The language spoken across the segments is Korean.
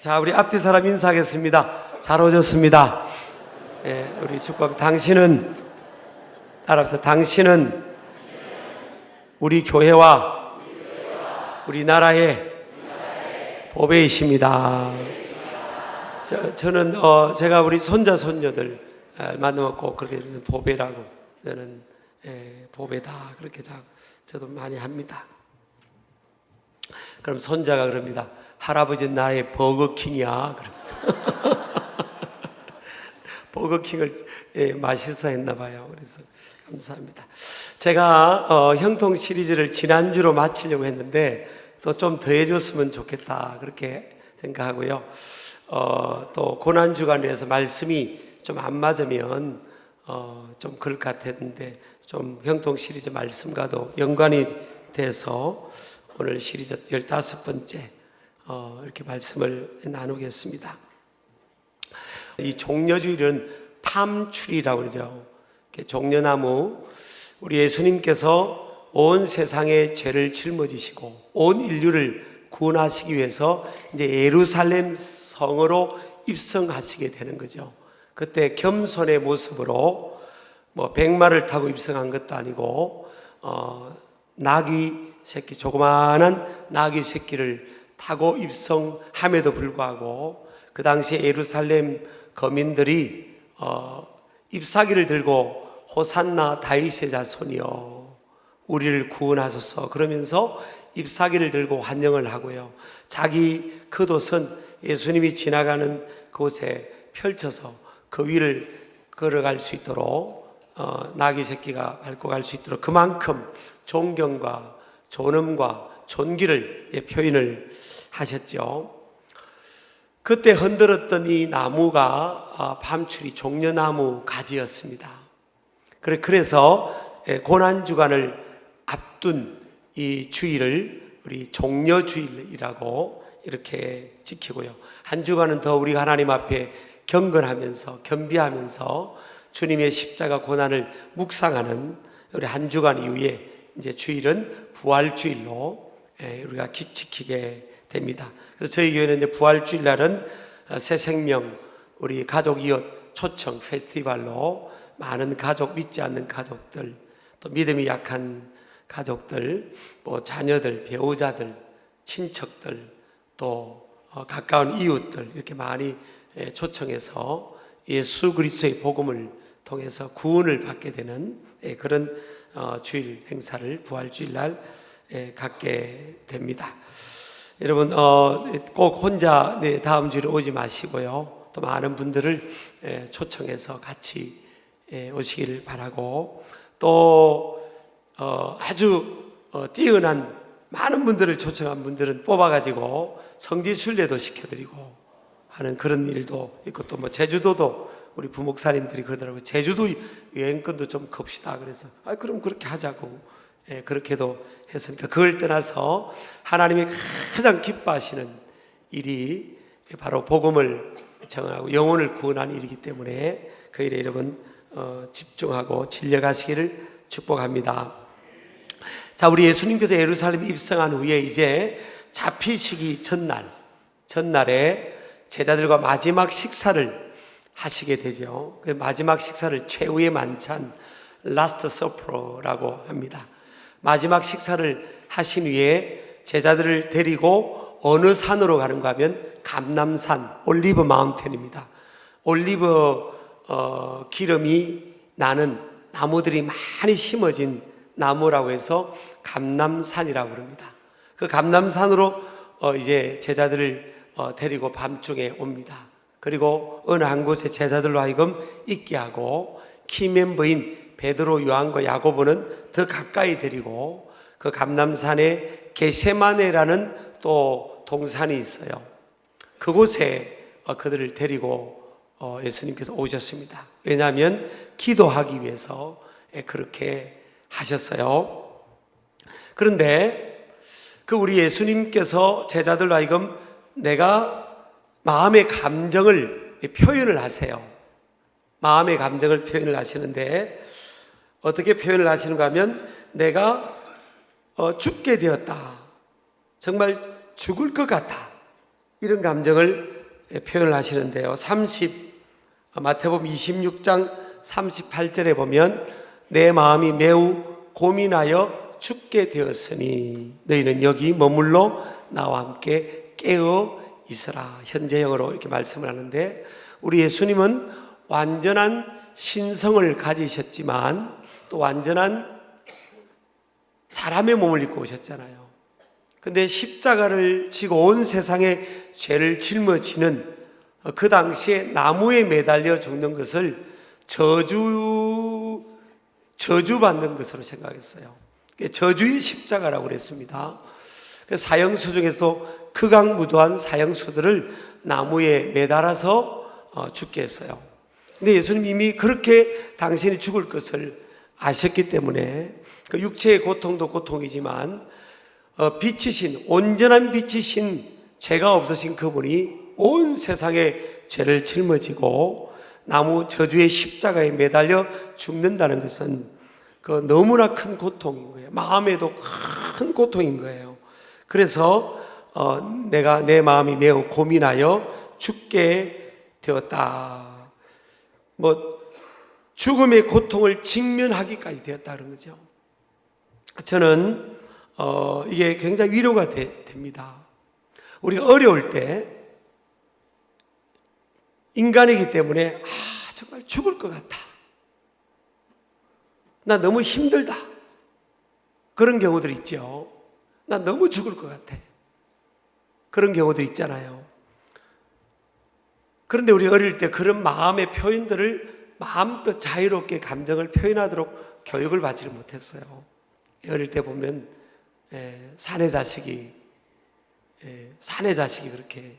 자, 우리 앞뒤 사람 인사하겠습니다. 잘 오셨습니다. 우리 축복. 당신은 따라합시다. 당신은 우리 교회와 우리나라의 보배이십니다. 저는 제가 우리 손자 손녀들 만나면 꼭 그렇게 보배라고, 저는 보배다 그렇게 저도 많이 합니다. 그럼 손자가 그럽니다. 할아버지 나의 버거킹이야. 버거킹을 맛있어 했나 봐요. 그래서 감사합니다. 제가 형통 시리즈를 지난주로 마치려고 했는데 또 좀 더 해줬으면 좋겠다 그렇게 생각하고요. 또 고난주간에서 말씀이 좀 안 맞으면 좀 그럴 것 같았는데 좀 형통 시리즈 말씀과도 연관이 돼서 오늘 시리즈 15번째 이렇게 말씀을 나누겠습니다. 이 종려주일은 팜추리라고 그러죠. 종려나무, 우리 예수님께서 온 세상의 죄를 짊어지시고 온 인류를 구원하시기 위해서 이제 예루살렘 성으로 입성하시게 되는 거죠. 그때 겸손의 모습으로 뭐 백마를 타고 입성한 것도 아니고 나귀 새끼, 조그마한 나귀 새끼를 타고 입성함에도 불구하고 그 당시에 예루살렘 거민들이 잎사귀를 들고 호산나 다윗의 자손이여 우리를 구원하소서 그러면서 잎사귀를 들고 환영을 하고요. 자기 겉옷은 예수님이 지나가는 곳에 펼쳐서 그 위를 걸어갈 수 있도록 나귀 새끼가 밟고 갈 수 있도록 그만큼 존경과 존엄과 존귀를 표현을 하셨죠. 그때 흔들었던 이 나무가 팜추리 종려나무 가지였습니다. 그래서 고난주간을 앞둔 이 주일을 우리 종려주일이라고 이렇게 지키고요. 한 주간은 더 우리가 하나님 앞에 경건하면서 겸비하면서 주님의 십자가 고난을 묵상하는 우리 한 주간 이후에 이제 주일은 부활주일로 우리가 지키게 됩니다. 그래서 저희 교회는 이제 부활주일 날은 새 생명, 우리 가족 이웃 초청 페스티벌로 많은 가족, 믿지 않는 가족들, 또 믿음이 약한 가족들, 뭐 자녀들, 배우자들, 친척들, 또 가까운 이웃들 이렇게 많이 초청해서 예수 그리스도의 복음을 통해서 구원을 받게 되는 그런 주일 행사를 부활주일 날 갖게 됩니다. 여러분 꼭 혼자 다음 주에 오지 마시고요. 또 많은 분들을 초청해서 같이 오시기를 바라고 또 아주 뛰어난 많은 분들을 초청한 분들은 뽑아가지고 성지순례도 시켜드리고 하는 그런 일도 있고 또 뭐 제주도도 우리 부목사님들이 그러더라고요. 제주도 여행권도 좀 겁시다. 그래서 그럼 그렇게 하자고 그렇게도 했으니까 그걸 떠나서 하나님이 가장 기뻐하시는 일이 바로 복음을 전하고 영혼을 구원하는 일이기 때문에 그 일에 여러분 집중하고 진력하시기를 축복합니다. 자, 우리 예수님께서 예루살렘에 입성한 후에 이제 잡히시기 전날에 제자들과 마지막 식사를 하시게 되죠. 그 마지막 식사를 최후의 만찬 라스트 서퍼라고 합니다. 마지막 식사를 하신 후에 제자들을 데리고 어느 산으로 가는가 하면 감람산 올리브 마운틴입니다. 올리브 기름이 나는 나무들이 많이 심어진 나무라고 해서 감람산이라고 합니다. 그 감람산으로 이제 제자들을 데리고 밤중에 옵니다. 그리고 어느 한 곳에 제자들로 하여금 있게 하고 키멤버인 베드로, 요한과 야고보는 더 가까이 데리고 그 감람산에 게세마네라는 또 동산이 있어요. 그곳에 그들을 데리고 예수님께서 오셨습니다. 왜냐하면 기도하기 위해서 그렇게 하셨어요. 그런데 그 우리 예수님께서 제자들로 하여금 내가 마음의 감정을 표현을 하세요. 마음의 감정을 표현을 하시는데 어떻게 표현을 하시는가 하면 내가 죽게 되었다. 정말 죽을 것 같다. 이런 감정을 표현을 하시는데요. 마태복음 26장 38절에 보면 내 마음이 매우 고민하여 죽게 되었으니 너희는 여기 머물러 나와 함께 깨어 있으라. 현재형으로 이렇게 말씀을 하는데, 우리 예수님은 완전한 신성을 가지셨지만 또 완전한 사람의 몸을 입고 오셨잖아요. 근데 십자가를 지고 온 세상의 죄를 짊어지는 그 당시에 나무에 매달려 죽는 것을 저주받는 것으로 생각했어요. 저주의 십자가라고 그랬습니다. 사형수 중에서 극악무도한 사형수들을 나무에 매달아서 죽게 했어요. 근데 예수님 이미 그렇게 당신이 죽을 것을 아셨기 때문에 그 육체의 고통도 고통이지만 빛이신, 온전한 빛이신, 죄가 없으신 그분이 온 세상의 죄를 짊어지고 나무 저주의 십자가에 매달려 죽는다는 것은 그 너무나 큰 고통인 거예요. 마음에도 큰 고통인 거예요. 그래서 내 마음이 매우 고민하여 죽게 되었다. 죽음의 고통을 직면하기까지 되었다 그런 거죠. 저는 이게 굉장히 위로가 됩니다. 우리가 어려울 때 인간이기 때문에 정말 죽을 것 같아, 나 너무 힘들다, 그런 경우들 있죠. 나 너무 죽을 것 같아, 그런 경우도 있잖아요. 그런데 우리 어릴 때 그런 마음의 표현들을 마음껏 자유롭게 감정을 표현하도록 교육을 받지를 못했어요. 어릴 때 보면 사내 자식이 그렇게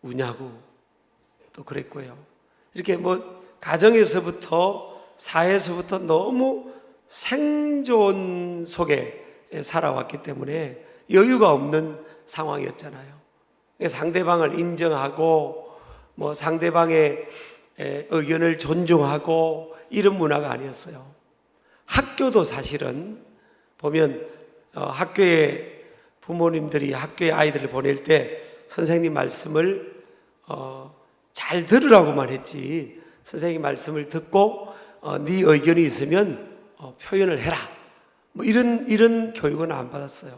우냐고 또 그랬고요. 이렇게 가정에서부터 사회에서부터 너무 생존 속에 살아왔기 때문에 여유가 없는 상황이었잖아요. 상대방을 인정하고 상대방의 의견을 존중하고 이런 문화가 아니었어요. 학교도 사실은 보면 학교에 부모님들이 학교에 아이들을 보낼 때 선생님 말씀을 잘 들으라고만 했지, 선생님 말씀을 듣고 네 의견이 있으면 표현을 해라, 이런 교육은 안 받았어요.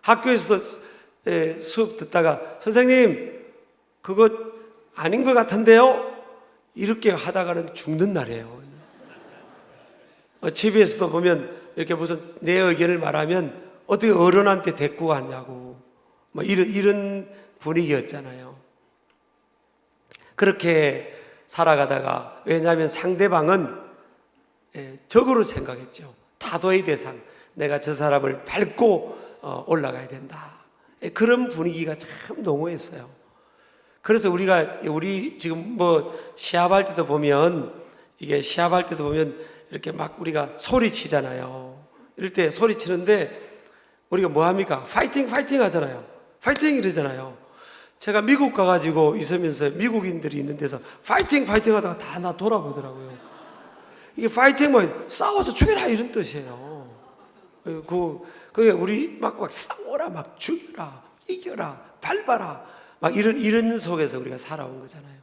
학교에서도 수업 듣다가 선생님 그거 아닌 것 같은데요, 이렇게 하다가는 죽는 날이에요. 집에서도 보면 이렇게 무슨 내 의견을 말하면 어떻게 어른한테 대꾸가 왔냐고, 이런 분위기였잖아요. 그렇게 살아가다가, 왜냐하면 상대방은 적으로 생각했죠. 타도의 대상, 내가 저 사람을 밟고 올라가야 된다, 그런 분위기가 참 농후했어요. 그래서 우리 지금 시합할 때도 보면 이렇게 막 우리가 소리치잖아요. 이럴 때 소리치는데 우리가 뭐 합니까? 파이팅 하잖아요. 파이팅 이러잖아요. 제가 미국 가가지고 있으면서 미국인들이 있는 데서 파이팅 하다가 다 나 돌아보더라고요. 이게 파이팅 싸워서 죽여라 이런 뜻이에요. 그게 우리 막 싸워라, 막 죽여라, 이겨라, 밟아라, 막 이런 속에서 우리가 살아온 거잖아요.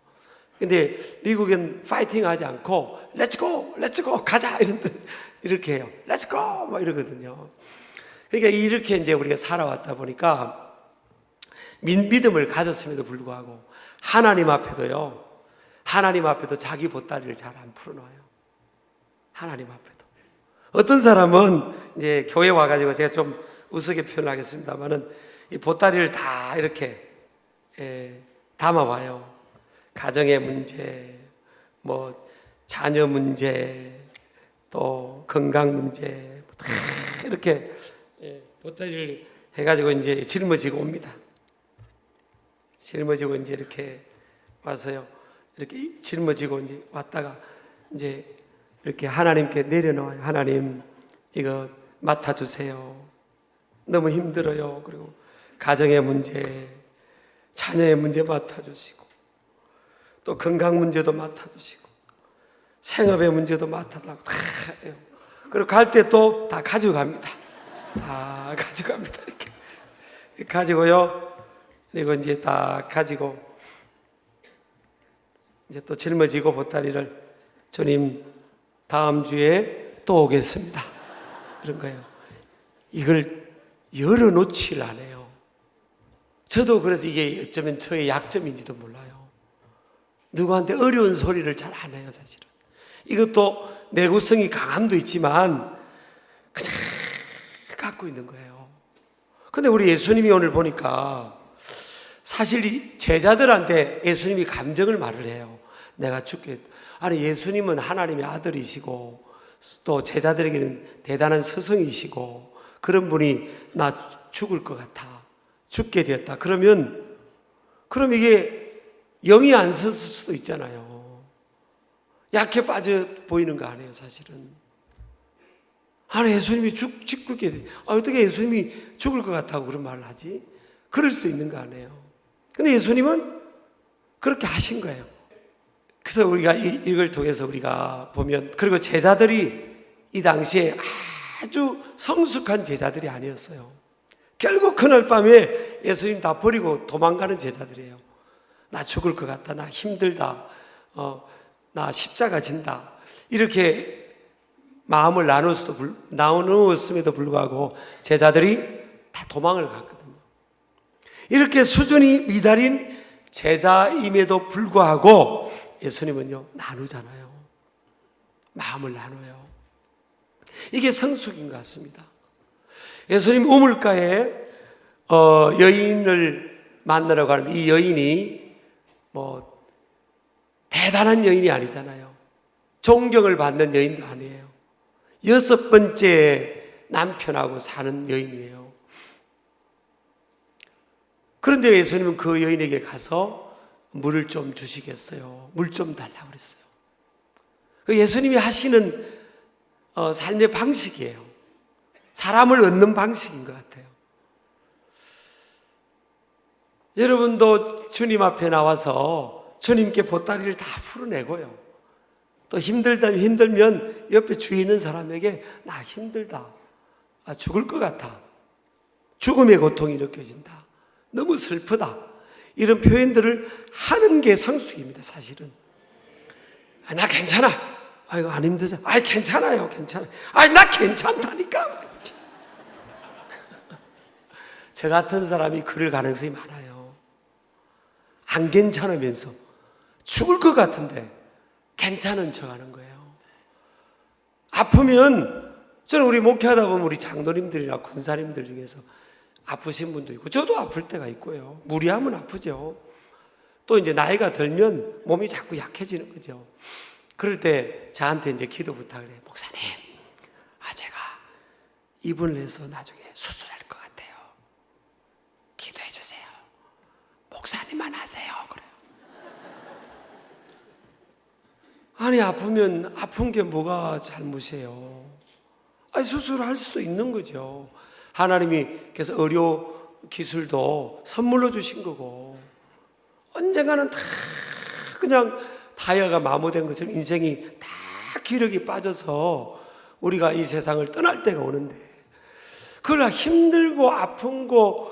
근데 미국은 파이팅 하지 않고 렛츠고 가자 이렇게 해요. 렛츠고 막 이러거든요. 그러니까 이렇게 이제 우리가 살아왔다 보니까 믿음을 가졌음에도 불구하고 하나님 앞에도 자기 보따리를 잘 안 풀어놔요. 하나님 앞에도. 어떤 사람은 이제 교회 와가지고, 제가 좀 우스게 표현하겠습니다만은 이 보따리를 다 이렇게 담아와요. 가정의 문제, 자녀 문제, 또 건강 문제, 다 이렇게 보따리를 해가지고 이제 짊어지고 옵니다. 짊어지고 이제 이렇게 와서요, 이렇게 짊어지고 이제 왔다가 이제 이렇게 하나님께 내려놓아요. 하나님, 이거 맡아주세요. 너무 힘들어요. 그리고 가정의 문제, 자녀의 문제 맡아주시고, 또 건강 문제도 맡아주시고, 생업의 문제도 맡아달라고 다 해요. 그리고 갈 때 또 다 가져갑니다. 다 가져갑니다. 이렇게 가지고요, 그리고 이제 딱 가지고 이제 또 짊어지고 보따리를 주님 다음 주에 또 오겠습니다. 그런 거예요. 이걸 열어놓지를 않아요. 저도 그래서 이게 어쩌면 저의 약점인지도 몰라요. 누구한테 어려운 소리를 잘 안 해요, 사실은. 이것도 내구성이 강함도 있지만 그냥 갖고 있는 거예요. 근데 우리 예수님이 오늘 보니까 사실 이 제자들한테 예수님이 감정을 말을 해요. 내가 죽게. 아니, 예수님은 하나님의 아들이시고 또 제자들에게는 대단한 스승이시고 그런 분이 나 죽을 것 같아. 죽게 되었다. 그럼 이게 영이 안 섰을 수도 있잖아요. 약해 빠져 보이는 거 아니에요, 사실은. 아니, 예수님이 죽게 돼. 어떻게 예수님이 죽을 것 같다고 그런 말을 하지? 그럴 수도 있는 거 아니에요. 근데 예수님은 그렇게 하신 거예요. 그래서 우리가 이걸 통해서 우리가 보면, 그리고 제자들이 이 당시에 아주 성숙한 제자들이 아니었어요. 결국 그날 밤에 예수님 다 버리고 도망가는 제자들이에요. 나 죽을 것 같다. 나 힘들다. 나 십자가 진다. 이렇게 마음을 나누었음에도 불구하고 제자들이 다 도망을 갔거든요. 이렇게 수준이 미달인 제자임에도 불구하고 예수님은요, 나누잖아요. 마음을 나눠요. 이게 성숙인 것 같습니다. 예수님 우물가에 여인을 만나러 가는데 이 여인이 뭐 대단한 여인이 아니잖아요. 존경을 받는 여인도 아니에요. 6번째 남편하고 사는 여인이에요. 그런데 예수님은 그 여인에게 가서 물을 좀 주시겠어요? 물 좀 달라고 그랬어요. 예수님이 하시는 삶의 방식이에요. 사람을 얻는 방식인 것 같아요. 여러분도 주님 앞에 나와서 주님께 보따리를 다 풀어내고요. 또 힘들면 옆에 주위 있는 사람에게 나 힘들다. 죽을 것 같아. 죽음의 고통이 느껴진다. 너무 슬프다. 이런 표현들을 하는 게 성숙입니다, 사실은. 나 괜찮아. 아이고, 안 힘들죠? 괜찮아요, 괜찮아요. 나 괜찮다니까. 저 같은 사람이 그럴 가능성이 많아요. 안 괜찮으면서 죽을 것 같은데 괜찮은 척 하는 거예요. 아프면, 저는 우리 목회하다 보면 우리 장로님들이나 군사님들 중에서 아프신 분도 있고, 저도 아플 때가 있고요. 무리하면 아프죠. 또 이제 나이가 들면 몸이 자꾸 약해지는 거죠. 그럴 때 저한테 이제 기도 부탁을 해요. 목사님, 제가 입원을 해서 나중에 수술할 것 같아요. 기도해 주세요. 목사님만 하세요. 그래요. 아니, 아프면 아픈 게 뭐가 잘못이에요? 수술할 수도 있는 거죠. 하나님께서 의료 기술도 선물로 주신 거고, 언젠가는 다 그냥 다이아가 마모된 것처럼 인생이 다 기력이 빠져서 우리가 이 세상을 떠날 때가 오는데, 그러나 힘들고 아픈 것,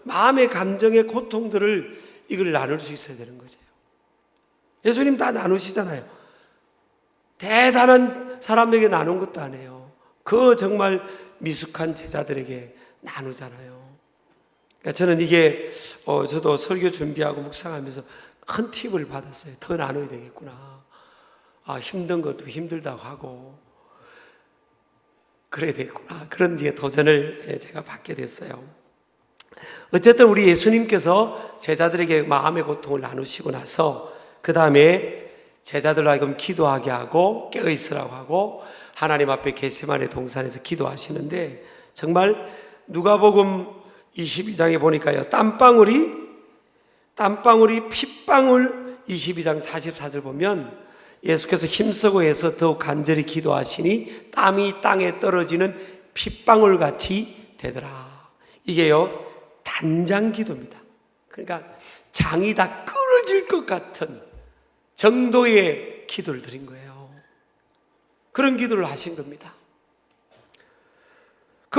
마음의 감정의 고통들을 이걸 나눌 수 있어야 되는 거죠. 예수님 다 나누시잖아요. 대단한 사람에게 나눈 것도 아니에요. 그 정말 미숙한 제자들에게 나누잖아요. 그러니까 저는 이게 저도 설교 준비하고 묵상하면서 큰 팁을 받았어요. 더 나눠야 되겠구나. 힘든 것도 힘들다고 하고 그래야 되겠구나. 그런 이제 도전을 제가 받게 됐어요. 어쨌든 우리 예수님께서 제자들에게 마음의 고통을 나누시고 나서 그 다음에 제자들로 하여금 기도하게 하고 깨어있으라고 하고 하나님 앞에 겟세마네 동산에서 기도하시는데, 정말 누가복음 22장에 보니까요, 땀방울이 핏방울 22장 44절 보면 예수께서 힘쓰고 해서 더욱 간절히 기도하시니 땀이 땅에 떨어지는 핏방울 같이 되더라. 이게요, 단장 기도입니다. 그러니까 장이 다 끊어질 것 같은 정도의 기도를 드린 거예요. 그런 기도를 하신 겁니다.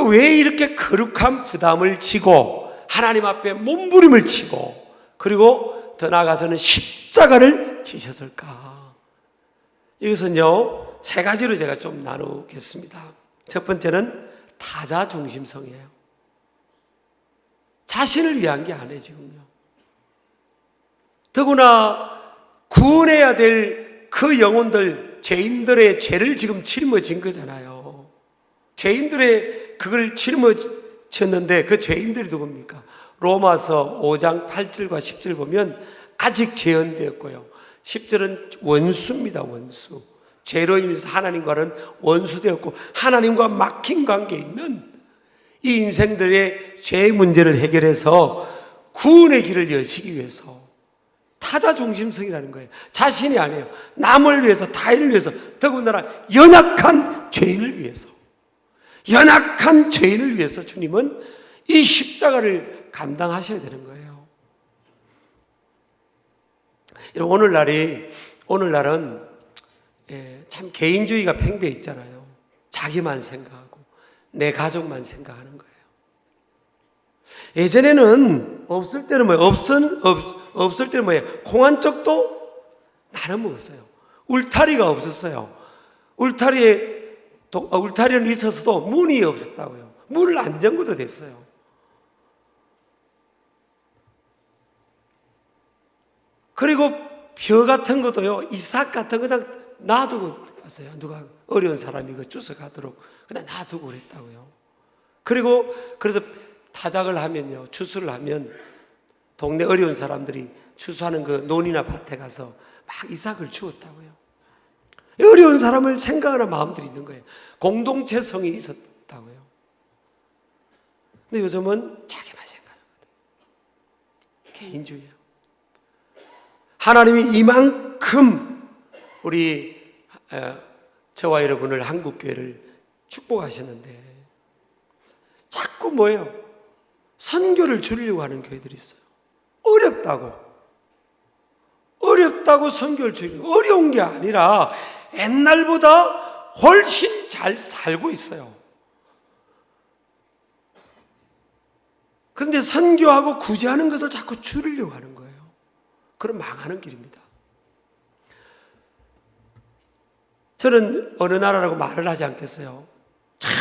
왜 이렇게 거룩한 부담을 지고 하나님 앞에 몸부림을 치고 그리고 더 나아가서는 십자가를 지셨을까? 이것은요, 세 가지로 제가 좀 나누겠습니다. 첫 번째는 타자 중심성이에요. 자신을 위한 게 아니에요, 지금요. 더구나 구원해야 될 그 영혼들, 죄인들의 죄를 지금 짊어진 거잖아요. 죄인들의 그걸 짊어졌는데 그 죄인들이 누굽니까? 로마서 5장 8절과 10절 보면 아직 죄인되었고요. 10절은 원수입니다, 원수. 죄로 인해서 하나님과는 원수되었고 하나님과 막힌 관계에 있는 이 인생들의 죄의 문제를 해결해서 구원의 길을 여시기 위해서 타자 중심성이라는 거예요. 자신이 아니에요. 남을 위해서, 타인을 위해서, 더군다나 연약한 죄인을 위해서, 연약한 죄인을 위해서 주님은 이 십자가를 감당하셔야 되는 거예요. 오늘날은 참 개인주의가 팽배해 있잖아요. 자기만 생각하고 내 가족만 생각하는 거예요. 예전에는 없을 때는 뭐예요? 없을 때는 뭐예요? 콩 한 쪽도 나눠 먹었어요. 울타리가 없었어요. 울타리는 있었어도 문이 없었다고요. 문을 안 잠궈도 됐어요. 그리고 벼 같은 것도요, 이삭 같은 거 그냥 놔두고 갔어요. 누가 어려운 사람이 그 주워 가도록 그냥 놔두고 그랬다고요. 그래서 타작을 하면요, 추수를 하면 동네 어려운 사람들이 추수하는 그 논이나 밭에 가서 막 이삭을 주었다고요. 어려운 사람을 생각하는 마음들이 있는 거예요. 공동체성이 있었다고요. 근데 요즘은 자기만 생각하거든요. 개인주의예요. 하나님이 이만큼 저와 여러분을 한국교회를 축복하셨는데 자꾸 뭐예요? 선교를 줄이려고 하는 교회들이 있어요. 어렵다고 선교를 줄이려고. 어려운 게 아니라 옛날보다 훨씬 잘 살고 있어요. 그런데 선교하고 구제하는 것을 자꾸 줄이려고 하는 거예요. 그럼 망하는 길입니다. 저는 어느 나라라고 말을 하지 않겠어요. 참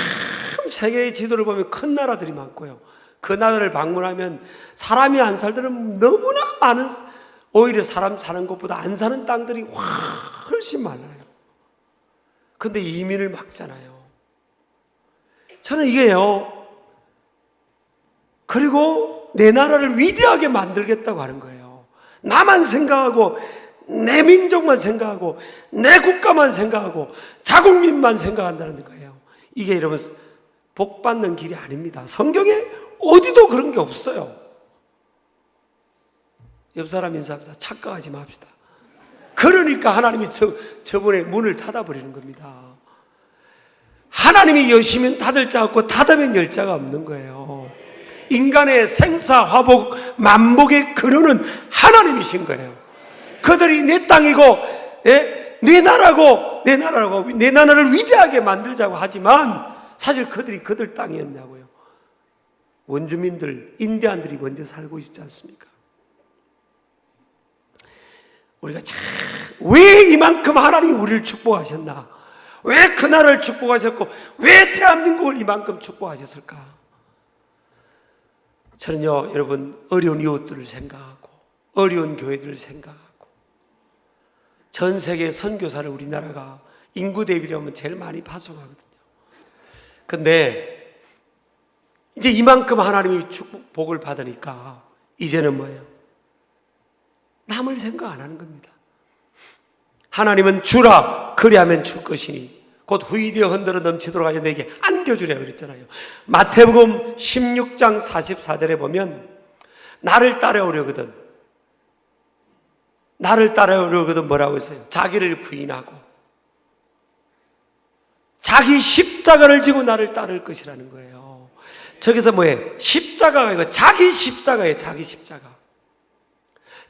세계의 지도를 보면 큰 나라들이 많고요. 그 나라를 방문하면 사람이 안 살더라도 너무나 많은, 오히려 사람 사는 것보다 안 사는 땅들이 훨씬 많아요. 근데 이민을 막잖아요. 저는 이게요, 그리고 내 나라를 위대하게 만들겠다고 하는 거예요. 나만 생각하고 내 민족만 생각하고 내 국가만 생각하고 자국민만 생각한다는 거예요. 이게 여러분 복 받는 길이 아닙니다. 성경에 어디도 그런 게 없어요. 옆 사람 인사합시다. 착각하지 맙시다. 그러니까 하나님이 저번에 문을 닫아버리는 겁니다. 하나님이 여시면 닫을 자 없고 닫으면 열 자가 없는 거예요. 인간의 생사 화복 만복의 근원은 하나님이신 거예요. 그들이 내 땅이고 내 나라를 위대하게 만들자고 하지만 사실 그들이 그들 땅이었냐고요. 원주민들, 인디안들이 먼저 살고 있지 않습니까? 우리가 참 왜 이만큼 하나님이 우리를 축복하셨나? 왜 그 나라를 축복하셨고 왜 대한민국을 이만큼 축복하셨을까? 저는요, 여러분, 어려운 이웃들을 생각하고 어려운 교회들을 생각하고 전 세계 선교사를 우리나라가 인구 대비로 하면 제일 많이 파송하거든요. 근데 이제 이만큼 하나님이 축복을 받으니까 이제는 뭐예요? 남을 생각 안 하는 겁니다. 하나님은 주라 그리하면 줄 것이니 곧 후이되어 흔들어 넘치도록 하여 내게 안겨주라 그랬잖아요. 마태복음 16장 44절에 보면 나를 따라오려거든 뭐라고 했어요? 자기를 부인하고 자기 십자가를 지고 나를 따를 것이라는 거예요. 저기서 뭐예요? 십자가가 이거 자기 십자가예요. 자기 십자가.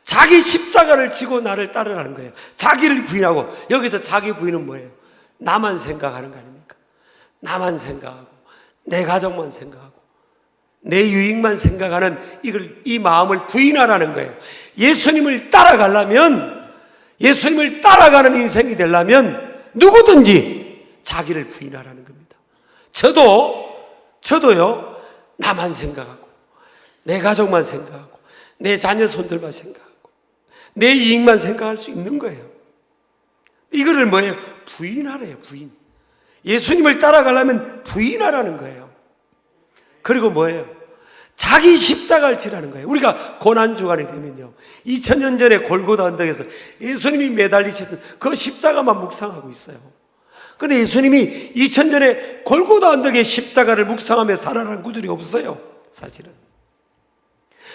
자기 십자가를 지고 나를 따르라는 거예요. 자기를 부인하고, 여기서 자기 부인은 뭐예요? 나만 생각하는 거 아닙니까? 나만 생각하고 내 가족만 생각하고 내 유익만 생각하는 이 마음을 부인하라는 거예요. 예수님을 따라가려면, 예수님을 따라가는 인생이 되려면 누구든지 자기를 부인하라는 겁니다. 저도요, 나만 생각하고, 내 가족만 생각하고, 내 자녀 손들만 생각하고, 내 이익만 생각할 수 있는 거예요. 이거를 뭐예요? 부인하래요, 부인. 예수님을 따라가려면 부인하라는 거예요. 그리고 뭐예요? 자기 십자가를 지라는 거예요. 우리가 고난주간이 되면요, 2000년 전에 골고다 언덕에서 예수님이 매달리셨던 그 십자가만 묵상하고 있어요. 그런데 예수님이 2000년 전에 골고다 언덕의 십자가를 묵상하며 살아라는 구절이 없어요. 사실은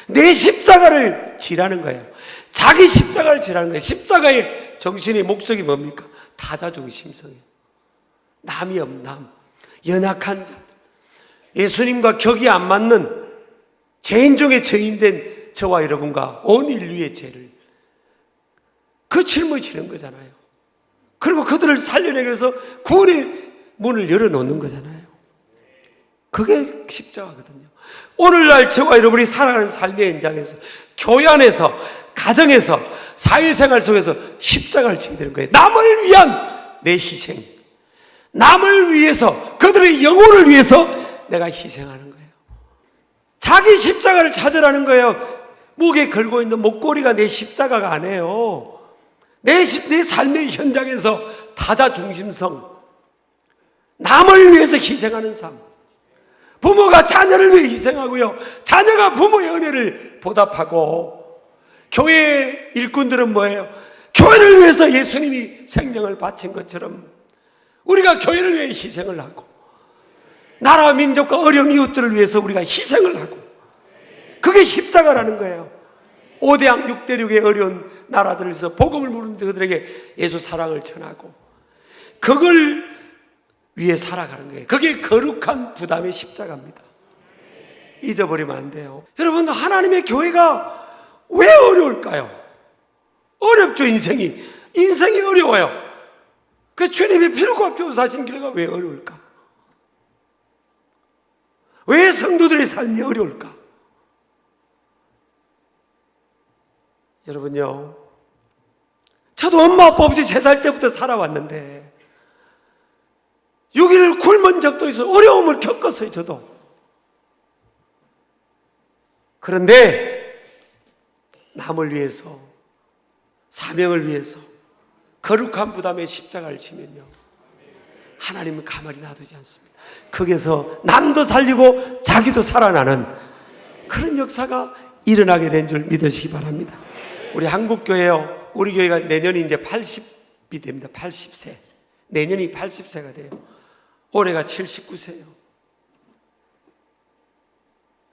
내 십자가를 지라는 거예요. 자기 십자가를 지라는 거예요. 십자가의 정신이 목적이 뭡니까? 타자중심성이에요. 남이 없남, 연약한 자들, 예수님과 격이 안 맞는 죄인 중에 죄인된 저와 여러분과 온 인류의 죄를 그 짊어지는 거잖아요. 그리고 그들을 살려내기 위해서 구원의 문을 열어놓는 거잖아요. 그게 십자가거든요. 오늘날 저와 여러분이 살아가는 삶의 현장에서, 교회 안에서, 가정에서, 사회생활 속에서 십자가를 지게 되는 거예요. 남을 위한 내 희생, 남을 위해서, 그들의 영혼을 위해서 내가 희생하는 거예요. 자기 십자가를 찾으라는 거예요. 목에 걸고 있는 목걸이가 내 십자가가 아니에요. 내 삶의 현장에서 타자 중심성, 남을 위해서 희생하는 삶. 부모가 자녀를 위해 희생하고요, 자녀가 부모의 은혜를 보답하고, 교회 일꾼들은 뭐예요? 교회를 위해서 예수님이 생명을 바친 것처럼 우리가 교회를 위해 희생을 하고, 나라 민족과 어려운 이웃들을 위해서 우리가 희생을 하고, 그게 십자가라는 거예요. 5대양 6대륙의 어려운 나라들에서 복음을 모르는 그들에게 예수 사랑을 전하고, 그걸 위해 살아가는 거예요. 그게 거룩한 부담의 십자가입니다. 잊어버리면 안 돼요. 여러분, 하나님의 교회가 왜 어려울까요? 어렵죠. 인생이 어려워요. 그 주님이 피로가 없죠. 사신 교회가 왜 어려울까? 왜 성도들의 삶이 어려울까? 여러분요, 저도 엄마 아빠 없이 3살 때부터 살아왔는데 6일을 굶은 적도 있어요. 어려움을 겪었어요, 저도. 그런데 남을 위해서, 사명을 위해서 거룩한 부담의 십자가를 지면요, 하나님은 가만히 놔두지 않습니다. 거기서 남도 살리고 자기도 살아나는 그런 역사가 일어나게 된 줄 믿으시기 바랍니다. 우리 한국교회요, 우리 교회가 내년이 이제 80이 됩니다. 80세. 내년이 80세가 돼요. 올해가 79세예요.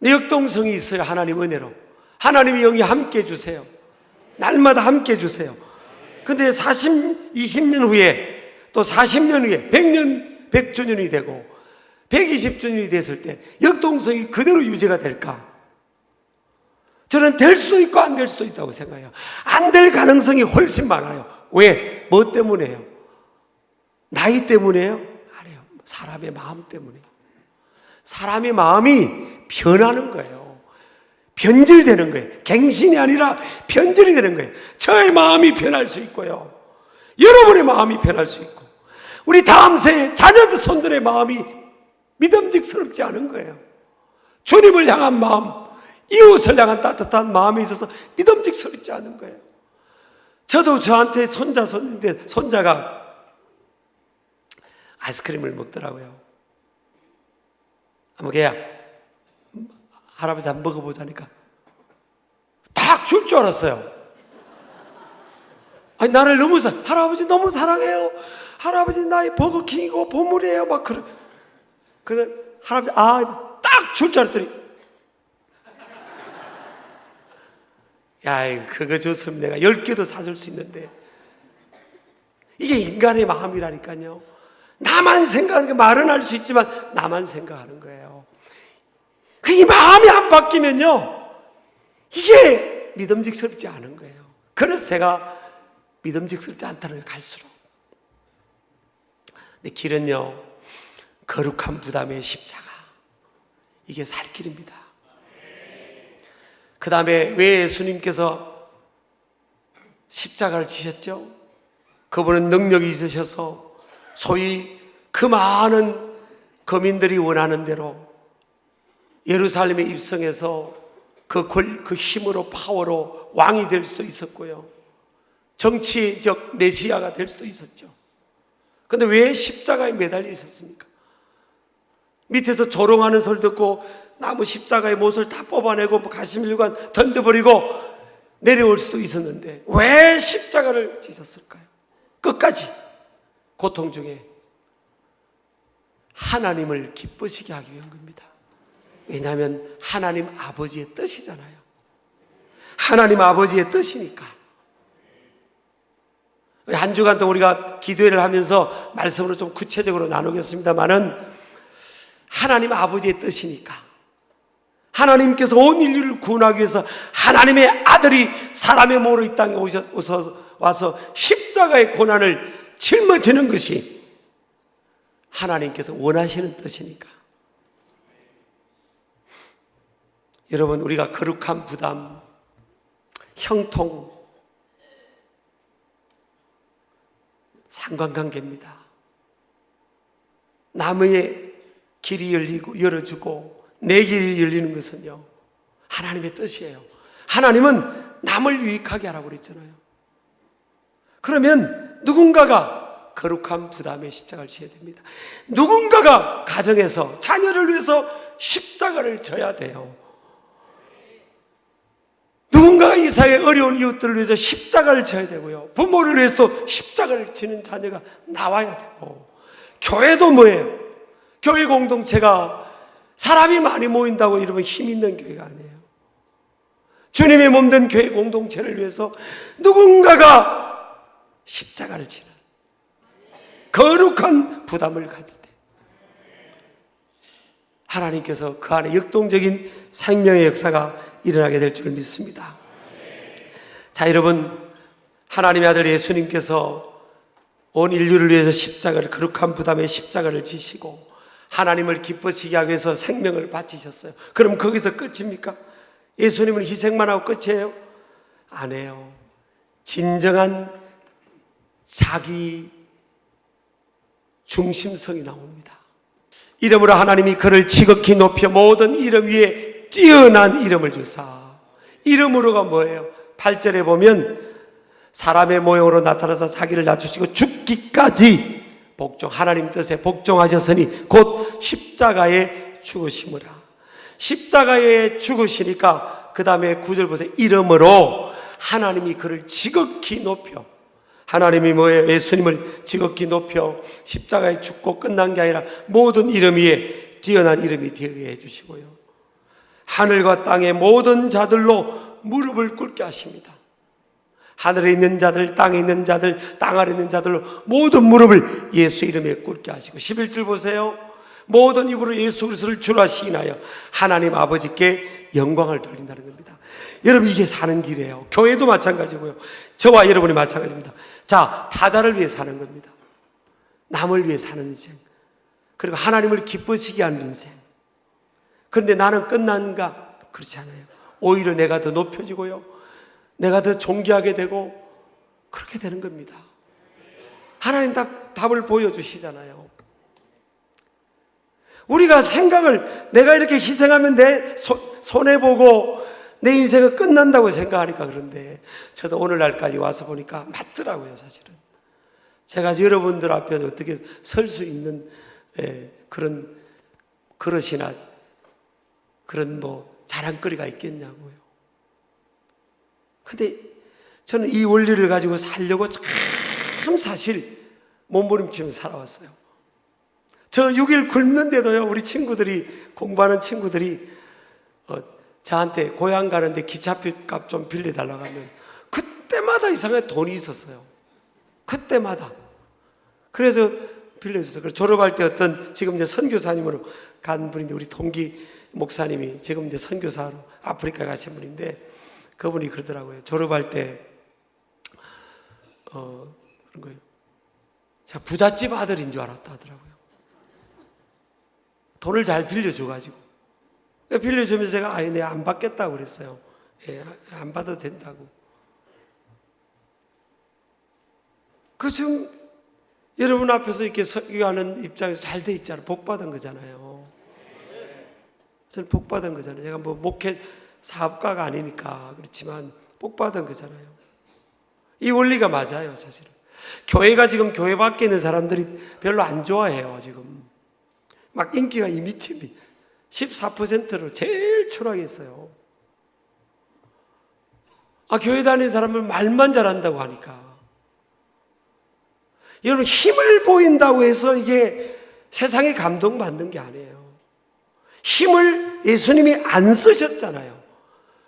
역동성이 있어요. 하나님 은혜로. 하나님이 영이 함께 해주세요. 날마다 함께 해주세요. 근데 20년 후에, 또 40년 후에 100주년이 되고 120주년이 됐을 때 역동성이 그대로 유지가 될까? 저는 될 수도 있고 안 될 수도 있다고 생각해요. 안 될 가능성이 훨씬 많아요. 왜? 뭐 때문에요? 나이 때문에요? 아니에요. 사람의 마음 때문에요. 사람의 마음이 변하는 거예요. 변질되는 거예요. 갱신이 아니라 변질이 되는 거예요. 저의 마음이 변할 수 있고요, 여러분의 마음이 변할 수 있고, 우리 다음 세의 자녀들 손들의 마음이 믿음직스럽지 않은 거예요. 주님을 향한 마음, 이웃을 향한 따뜻한 마음이 있어서 믿음직스럽지 않은 거예요. 저도 저한테 손자인데 손자가 아이스크림을 먹더라고요. 한번 할아버지 한번 먹어보자니까 탁 줄 줄 알았어요. 아니, 나를 너무 할아버지 너무 사랑해요. 할아버지 나의 버거킹이고 보물이에요. 막 그래. 그래서 할아버지 딱 줄 줄 알았더니, 야, 그거 줬으면 내가 10개도 사줄 수 있는데. 이게 인간의 마음이라니까요. 나만 생각하는 게, 말은 할 수 있지만 나만 생각하는 거예요. 이 마음이 안 바뀌면요, 이게 믿음직스럽지 않은 거예요. 그래서 제가 믿음직스럽지 않다는 걸 갈수록. 근데 길은요, 거룩한 부담의 십자가, 이게 살 길입니다. 그 다음에 왜 예수님께서 십자가를 지셨죠? 그분은 능력이 있으셔서 소위 그 많은 거민들이 원하는 대로 예루살렘에 입성해서 그 힘으로 파워로 왕이 될 수도 있었고요, 정치적 메시아가 될 수도 있었죠. 그런데 왜 십자가에 매달려 있었습니까? 밑에서 조롱하는 소리 듣고 나무 십자가의 못을 다 뽑아내고 가시밀관 던져버리고 내려올 수도 있었는데 왜 십자가를 지셨을까요? 끝까지 고통 중에 하나님을 기쁘시게 하기 위한 겁니다. 왜냐하면 하나님 아버지의 뜻이잖아요. 하나님 아버지의 뜻이니까. 한 주간 동안 우리가 기도회를 하면서 말씀으로 좀 구체적으로 나누겠습니다만은 하나님 아버지의 뜻이니까, 하나님께서 온 인류를 구원하기 위해서 하나님의 아들이 사람의 몸으로 이 땅에 와서 십자가의 고난을 짊어지는 것이 하나님께서 원하시는 뜻이니까. 여러분, 우리가 거룩한 부담, 형통, 상관관계입니다. 남의 길이 열어주고 내 길이 열리는 것은요, 하나님의 뜻이에요. 하나님은 남을 유익하게 하라고 그랬잖아요. 그러면 누군가가 거룩한 부담의 십자가를 지어야 됩니다. 누군가가 가정에서 자녀를 위해서 십자가를 져야 돼요. 누군가가 이 사회의 어려운 이웃들을 위해서 십자가를 져야 되고요, 부모를 위해서 십자가를 지는 자녀가 나와야 되고, 교회도 뭐예요? 교회 공동체가 사람이 많이 모인다고 이러면 힘 있는 교회가 아니에요. 주님의 몸된 교회 공동체를 위해서 누군가가 십자가를 지는 거룩한 부담을 가질 때 하나님께서 그 안에 역동적인 생명의 역사가 일어나게 될 줄 믿습니다. 자, 여러분, 하나님의 아들 예수님께서 온 인류를 위해서 십자가를, 거룩한 부담의 십자가를 지시고 하나님을 기쁘시게 하기 위해서 생명을 바치셨어요. 그럼 거기서 끝입니까? 예수님은 희생만 하고 끝이에요? 아니에요. 진정한 자기 중심성이 나옵니다. 이름으로 하나님이 그를 지극히 높여 모든 이름 위에 뛰어난 이름을 주사. 이름으로가 뭐예요? 8절에 보면 사람의 모형으로 나타나서 자기를 낮추시고 죽기까지 하나님 뜻에 복종하셨으니 곧 십자가에 죽으시므라. 십자가에 죽으시니까 그 다음에 9절 보세요. 이름으로 하나님이 그를 지극히 높여. 하나님이 뭐예요? 예수님을 지극히 높여 십자가에 죽고 끝난 게 아니라 모든 이름 위에 뛰어난 이름이 되게 해주시고요, 하늘과 땅의 모든 자들로 무릎을 꿇게 하십니다. 하늘에 있는 자들, 땅에 있는 자들, 땅 아래 있는 자들로 모든 무릎을 예수 이름에 꿇게 하시고, 11절 보세요. 모든 입으로 예수 그리스도를 주라 시인하여 하나님 아버지께 영광을 돌린다는 겁니다. 여러분, 이게 사는 길이에요. 교회도 마찬가지고요, 저와 여러분이 마찬가지입니다. 자, 타자를 위해 사는 겁니다. 남을 위해 사는 인생, 그리고 하나님을 기쁘시게 하는 인생. 그런데 나는 끝난가? 그렇지 않아요. 오히려 내가 더 높여지고요, 내가 더 존귀하게 되고 그렇게 되는 겁니다. 하나님 답을 보여주시잖아요. 우리가 생각을, 내가 이렇게 희생하면 내 손해보고 내 인생은 끝난다고 생각하니까 그런데, 저도 오늘날까지 와서 보니까 맞더라고요. 사실은 제가 여러분들 앞에 어떻게 설 수 있는 그런 그릇이나 그런 자랑거리가 있겠냐고요. 근데 저는 이 원리를 가지고 살려고 참 사실 몸부림치면서 살아왔어요. 저 6일 굶는데도요, 우리 친구들이, 공부하는 친구들이 저한테 고향 가는데 기차표 좀 빌려달라고 하면 그때마다 이상하게 돈이 있었어요. 그때마다. 그래서 빌려줬어요. 그래서 졸업할 때 지금 이제 선교사님으로 간 분인데, 우리 동기 목사님이 지금 이제 선교사로 아프리카 가신 분인데, 그분이 그러더라고요. 졸업할 때 그런 거예요. 제가 부잣집 아들인 줄 알았다 하더라고요. 돈을 잘 빌려줘가지고. 빌려주면서 제가 내가 안 받겠다고 그랬어요. 예, 안 받아도 된다고. 그 지금 여러분 앞에서 이렇게 설교하는 입장에서 잘 돼 있잖아요. 복 받은 거잖아요. 저는 복 받은 거잖아요. 제가 뭐 목회 사업가가 아니니까 그렇지만 복 받은 거잖아요. 이 원리가 맞아요, 사실은. 교회가 지금 교회 밖에 있는 사람들이 별로 안 좋아해요, 지금. 막 인기가 이미 14%로 제일 추락했어요. 교회 다니는 사람은 말만 잘한다고 하니까. 여러분, 힘을 보인다고 해서 이게 세상에 감동받는 게 아니에요. 힘을 예수님이 안 쓰셨잖아요.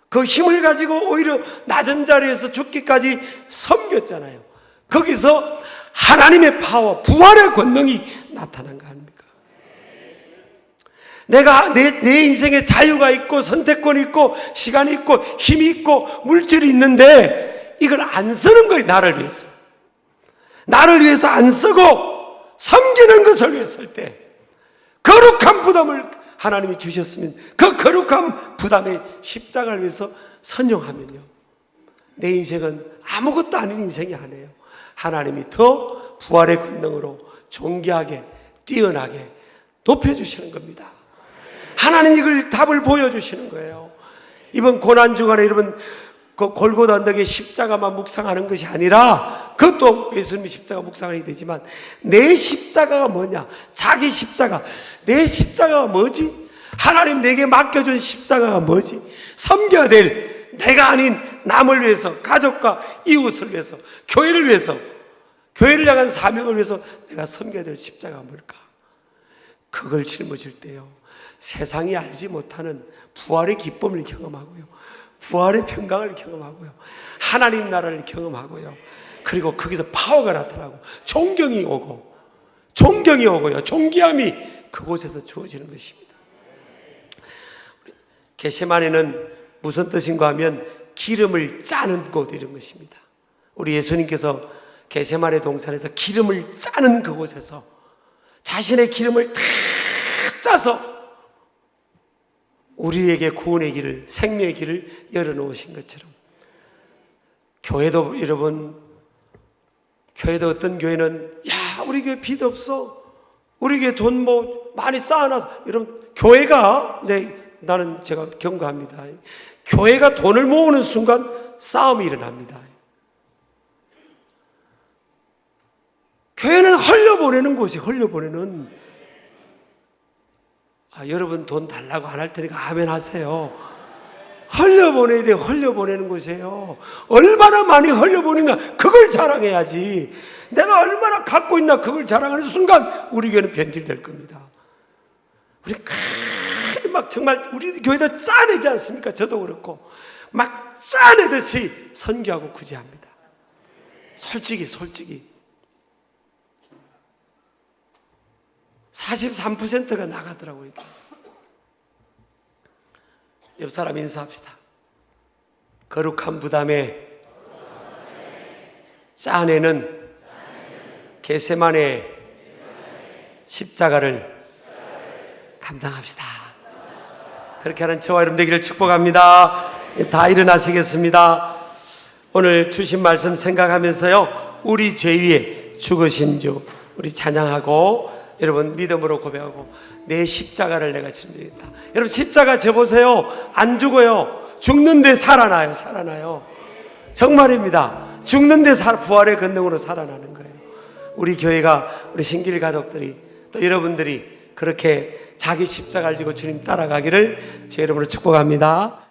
그 힘을 가지고 오히려 낮은 자리에서 죽기까지 섬겼잖아요. 거기서 하나님의 파워, 부활의 권능이 나타난 거 아닙니까? 내가 내 인생에 자유가 있고 선택권이 있고 시간이 있고 힘이 있고 물질이 있는데 이걸 안 쓰는 거예요. 나를 위해서. 나를 위해서 안 쓰고 섬기는 것을 위해 쓸 때 거룩한 부담을 하나님이 주셨으면 그 거룩한 부담의 십자가를 위해서 선용하면요, 내 인생은 아무것도 아닌 인생이 아니에요. 하나님이 더 부활의 권능으로 존귀하게 뛰어나게 높여주시는 겁니다. 하나님 이걸 답을 보여주시는 거예요. 이번 고난주간에 여러분 그 골고다 언덕의 십자가만 묵상하는 것이 아니라 그것도 예수님의 십자가 묵상하게 되지만 내 십자가가 뭐냐? 자기 십자가. 내 십자가가 뭐지? 하나님 내게 맡겨준 십자가가 뭐지? 섬겨야 될 내가 아닌 남을 위해서, 가족과 이웃을 위해서, 교회를 위해서, 교회를 향한 사명을 위해서 내가 섬겨야 될 십자가가 뭘까? 그걸 짊어질 때요, 세상이 알지 못하는 부활의 기쁨을 경험하고요, 부활의 평강을 경험하고요, 하나님 나라를 경험하고요, 그리고 거기서 파워가 나타나고 존경이 오고요, 존귀함이 그곳에서 주어지는 것입니다. 겟세마네는 무슨 뜻인가 하면 기름을 짜는 곳, 이런 것입니다. 우리 예수님께서 겟세마네 동산에서 기름을 짜는 그곳에서 자신의 기름을 다 짜서 우리에게 구원의 길을, 생명의 길을 열어놓으신 것처럼 교회도, 여러분, 교회도 어떤 교회는 우리 교회 빚 없어, 우리 교회 돈 많이 쌓아놔서, 여러분, 교회가, 나는 제가 경고합니다. 교회가 돈을 모으는 순간 싸움이 일어납니다. 교회는 흘려보내는 곳이에요. 흘려보내는. 여러분 돈 달라고 안 할 테니까 아멘 하세요. 흘려보내야 돼요. 흘려보내는 곳이에요. 얼마나 많이 흘려보내는가, 그걸 자랑해야지. 내가 얼마나 갖고 있나, 그걸 자랑하는 순간 우리 교회는 변질될 겁니다. 우리 막 정말 우리 교회도 짜내지 않습니까? 저도 그렇고 막 짜내듯이 선교하고 구제합니다. 솔직히 43%가 나가더라고요. 옆 사람 인사합시다. 거룩한 부담에 짜내는 겟세마네 십자가를 감당합시다. 그렇게 하는 저와 여러분 되기를 축복합니다. 다 일어나시겠습니다. 오늘 주신 말씀 생각하면서요, 우리 죄 위에 죽으신 주 우리 찬양하고, 여러분 믿음으로 고백하고, 내 십자가를 내가 짊어지겠다. 여러분 십자가 져보세요. 안 죽어요. 죽는데 살아나요. 정말입니다. 죽는데 부활의 권능으로 살아나는 거예요. 우리 교회가, 우리 신길 가족들이, 또 여러분들이 그렇게 자기 십자가를 지고 주님 따라가기를 제 이름으로 축복합니다.